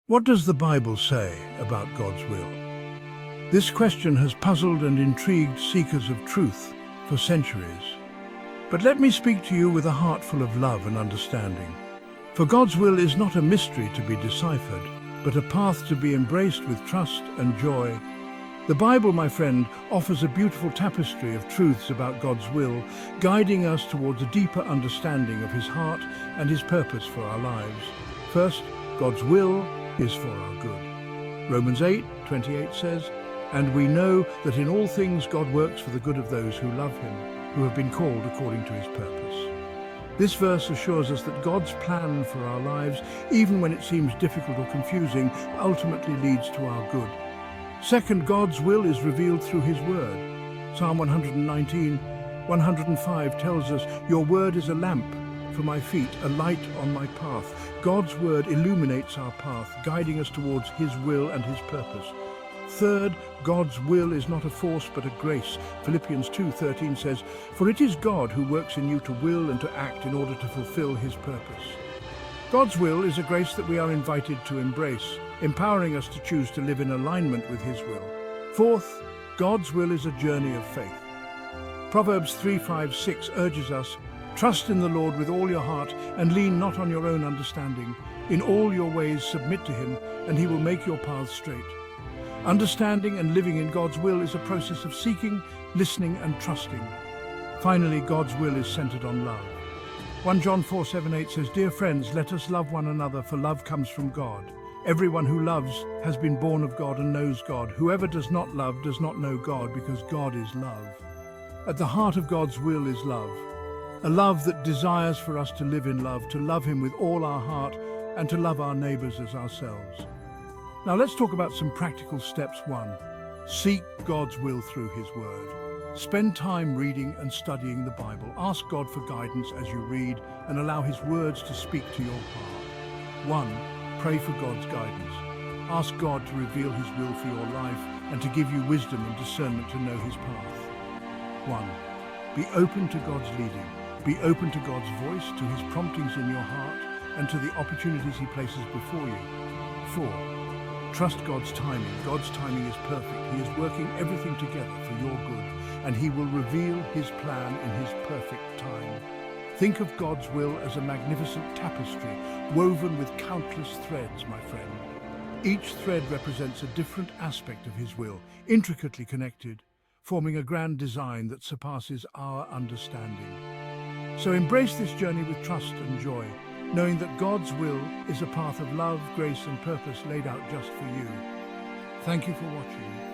What does the Bible say about God's will? This question has puzzled and intrigued seekers of truth for centuries. But let me speak to you with a heart full of love and understanding. For God's will is not a mystery to be deciphered, but a path to be embraced with trust and joy. The Bible, my friend, offers a beautiful tapestry of truths about God's will, guiding us towards a deeper understanding of His heart and His purpose for our lives. First, God's will is for our good. Romans 8:28 says, "And we know that in all things God works for the good of those who love Him, who have been called according to His purpose." This verse assures us that God's plan for our lives, even when it seems difficult or confusing, ultimately leads to our good. Second, God's will is revealed through His Word. Psalm 119:105 tells us, "Your word is a lamp for my feet, a light on my path." God's word illuminates our path, guiding us towards His will and His purpose. Third, God's will is not a force but a grace. Philippians 2:13 says, "For it is God who works in you to will and to act in order to fulfill His purpose." God's will is a grace that we are invited to embrace, empowering us to choose to live in alignment with His will. Fourth, God's will is a journey of faith. Proverbs 3:5-6 urges us, "Trust in the Lord with all your heart and lean not on your own understanding. In all your ways submit to Him, and He will make your paths straight." Understanding and living in God's will is a process of seeking, listening, and trusting. Finally, God's will is centered on love. 1 John 4:7-8 says, "Dear friends, let us love one another, for love comes from God. Everyone who loves has been born of God and knows God. Whoever does not love does not know God, because God is love." At the heart of God's will is love. A love that desires for us to live in love, to love Him with all our heart, and to love our neighbors as ourselves. Now let's talk about some practical steps. 1. Seek God's will through His Word. Spend time reading and studying the Bible. Ask God for guidance as you read and allow His words to speak to your heart. 1. Pray for God's guidance. Ask God to reveal His will for your life and to give you wisdom and discernment to know His path. 1. Be open to God's leading. Be open to God's voice, to His promptings in your heart, and to the opportunities He places before you. 4. Trust God's timing. God's timing is perfect. He is working everything together for your good, and He will reveal His plan in His perfect time. Think of God's will as a magnificent tapestry woven with countless threads, my friend. Each thread represents a different aspect of His will, intricately connected, forming a grand design that surpasses our understanding. So embrace this journey with trust and joy, knowing that God's will is a path of love, grace, and purpose laid out just for you. Thank you for watching.